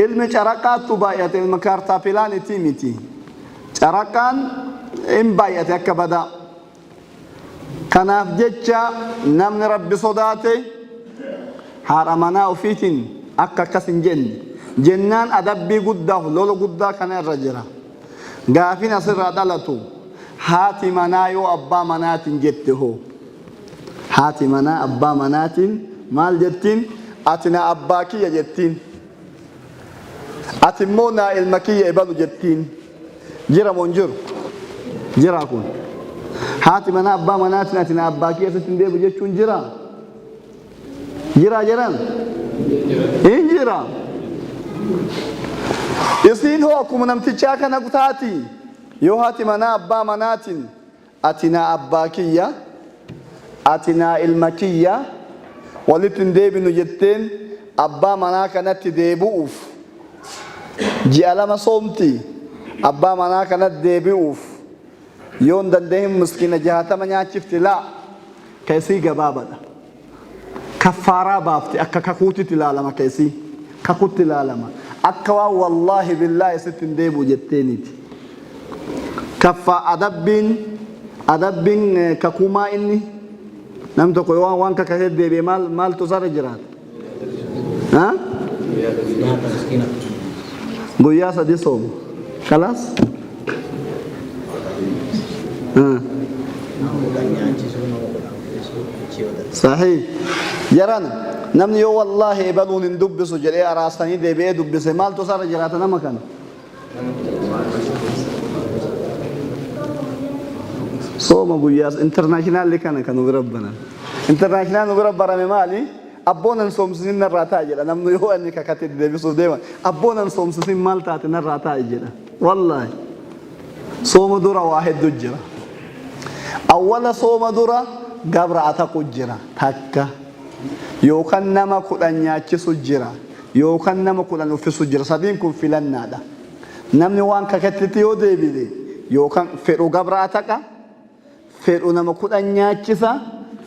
ilmi caraqaatu baay'ate ilma kaartaa pilaanitii miti caraqaan in baay'ate akka badaa kanaaf jecha namni rabbi sodaate haadha manaa ofiitiin akka akkas hin jenne jennaan adabbii guddaa lolo guddaa kana irra jira gaafin asirraa dhalatu haati manaa yoo abbaa manaatiin jette hoo haati manaa abbaa manaatiin maal jettiin ati na abbaa kiyya jettiin ati immoo na ilma kiyya ebalu jettiin jira moo hin jiru jira kun haati manaa abbaa manaatiin ati na abbaa kiyya sittiin deebu jechuun jira jira jiran hin jira isiin hoo akkuma namtichaa kana taati yoo haati manaa abbaa manaatiin ati na abbaa kiyya ati na ilma kiyya walitti hin deebinu jetteen abbaa manaa kanatti deebi'uuf ji'a lama soomti abbaa manaa kanatti deebi'uuf yoo hin dandeenye miskiina 60 nyaachifti laa keessii gabaabadha kaffaaraa baafte akka kakuutitti ilaalama keessii kakuutti ilaalama akka waan wallaahi billaahi sitti hin deebi'u jetteeniiti kaffaa adabbiin kakuumaa inni nam tokko yoo waan kakasee deebi'e maaltu sarara jiraata guyyaa 3 soomu kalaas صحيح جران نمني والله يبلون ندبسو جري أراسني دبي دبس مال تصار جراتنا مكان صوم أبو ياس انترناشنال اللي كانوا بربنا انترناشنال بربنا مالي أبونا نصوم سنين الراتاجر أنا من يهو أني كاتد دبسو ديما أبونا نصوم سنين مال تاتنا الراتاجر والله صوم دورة واحد دجرة أول صوم دورة قبر أتاكو جرا تاكا يوكان نما كودان نياچسو جرا يوكان نما كودان اوفيسو جرا سدينكم فيلنادا نمني وان كاكتيو ديبيدي يوكان فيرو قبر أتاكا فيرو نما كودان نياچسا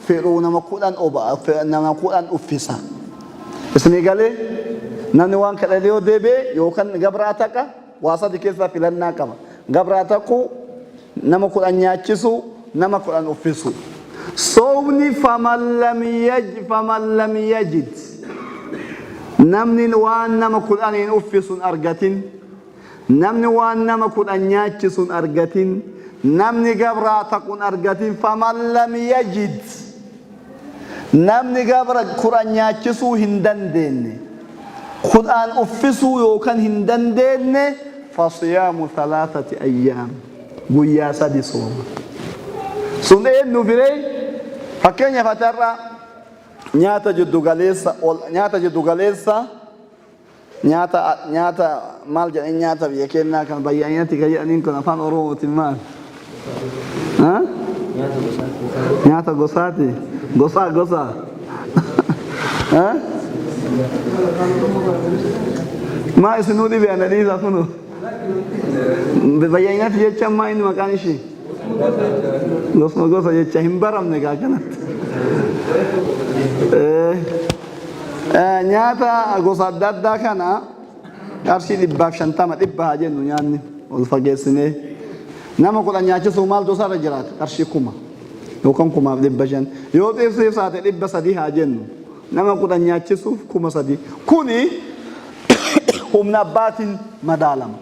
فيرو نما كودان اوبا نما كودان اوفيسا اسمي قالي نمني وان كاكتيو ديبي يوكان قبر أتاكا واسا ديكيسا فيلنا كما قبر أتاكو نما كودان نياچسو نما كودان اوفيسو صومني فمن لم يجد نمني وان نما قرآن أفس أرجتين نمني وان نما قرآن ياتس أرجتين نمني قبرة تكون أرجتين فمن لم يجد نمني قبرة قرآن ياتس هندن دين قرآن أفس يوكان هندن دين فصيام 3 أيام قيا سدي صوم سنين نبري فكينيا فترة نياتا جدو غاليسا نياتا مال جاني نياتا بيكينا كان بيانياتي كيانين كنا فان أرومو تيمان ها نياتا غوساتي غوسا ها ما اسنو دي بيانا دي سافنو بيانياتي يجام ما إنو مكانيشي gosa jecha hin baramne gaa kanatti nyaata gosa adda addaa kana qarshii 150 haa jennu nyaanni ol fageessinee nama 10 nyaachisuu maaltu sarara jiraata qarshii 1000 yookaan 1500 yoo xiifsiif saate 300 haa jennu nama 10 nyaachisuuf 3000 kuni humna abbaatiin madaalama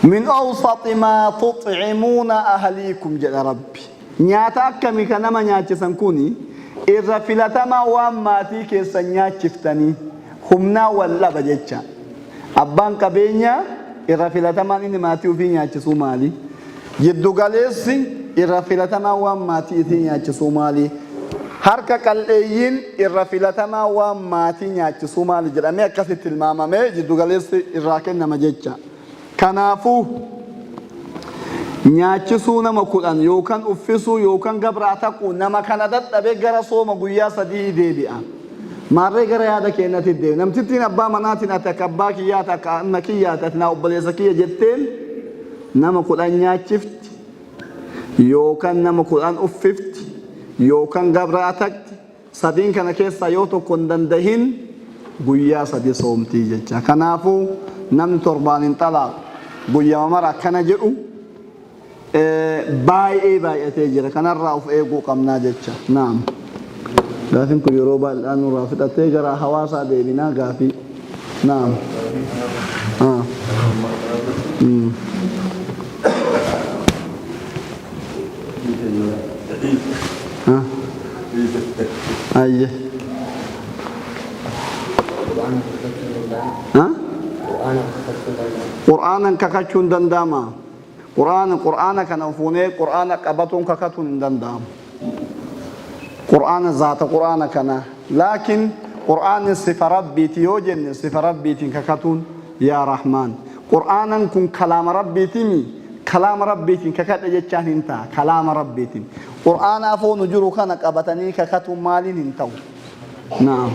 من أوسط ما تطعمون أهليكم جل ربي نياتك كمي كنما نياتي سنكوني إذا فلتما واماتي كيسا نياتشفتني همنا ولا بجيتشا أبان كبينيا إذا فلتما إني ماتي وفي نياتي سومالي جدو غاليسي إذا فلتما واماتي إذا نياتي سومالي harka qal'eeyyin irra filatamaa waan maatii nyaachisu maali jedhamee akkasitti ilmaamamee jiddu galeessi irraa kennama jecha kanaafuu nyaachisuu nama 10 yookaan uffisuu yookaan gabraa taquu nama kana dadhabee gara sooma guyyaa 3 deebi'a maarree gara yaada keenyatti deebi'a namtittiin abbaa manaatiin ati akka abbaa kiyyaata akka amma kiyyaata ati naa obboleessa kiyya jetteen nama 10 nyaachifti yookaan nama 10 uffifti yookaan gabraa taqti sadiin kana keessa yoo tokko hin dandahin guyyaa sadi soomtii jecha. Kanaafuu namni torbaan hin xalaaqu guyyaa mara akkana jedhu baay'ee baay'atee jira. Kanarraa of eeguu qabnaa jecha. Naam. Gaafiin kun yeroo baay'ee nurraa fudhatee gara hawaasaa deebinaa gaafii. Naam. Ayye. Qur'aanan kakachuun danda'ama. Qur'aana kana fuunee Qur'aana qabatuun kakatuun hin danda'amu. Qur'aana zaata Qur'aana kana. Laakiin Qur'aanni sifa rabbiiti yoo jenne sifa rabbiitiin kakatuun yaa Rahmaan. Qur'aanan kun kalaama rabbiitimi. Kalaama rabbiitiin kakadha jechaan hin ta'a. Kalaama rabbiitiin. Qur'aana afoonu jiru kana qabatanii kakatuun maaliin hin ta'u. Naam.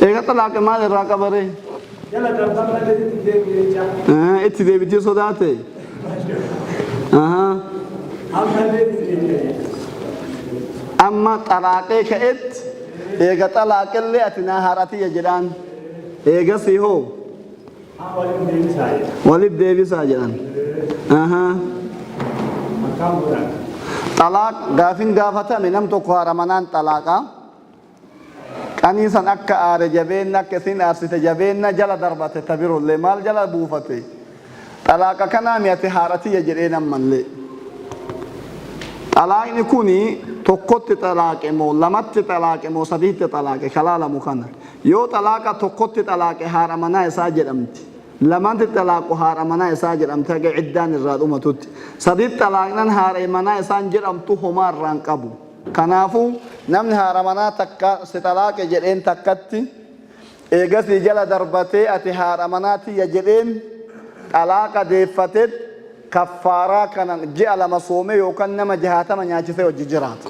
Ega talaaqe maal irraa qabare? Itti deebitii sodaate? Amma talaaqee ka'etti eega talaaqellee ati naa haadhatiyya jedhaan eegasii hoo? Waliif deebisaa jedhan. Talaaq gaafin gaafatame nam tokko haadha manaan talaaqaa. Qaniisan akka aare jabeenna akka isin aarsite jabeenna jala darbate tabirullee maal jala buufate xalaaqa kanaa mi'ate haadhatiyya jedhee nammallee. Xalaaqni kuni tokkotti xalaaqe moo lamatti xalaaqe moo sadiitti xalaaqe kalaalamu kana yoo xalaaqa tokkotti xalaaqe haadha manaa isaa jedhamti lamatti xalaaqu haadha manaa isaa jedhamti haga ciddaan irraa dhumatutti sadiitti xalaaqnan haadha manaa isaan jedhamtu homaa irraan qabu. Kanaafuu namni haadha manaa takka si xalaaqe jedheen takkatti eegasii jala darbatee ati haadha manaatiyya jedheen xalaaqa deeffatee kaffaaraa kana ji'a lama soome yookaan nama 60 nyaachisee hojii jiraata.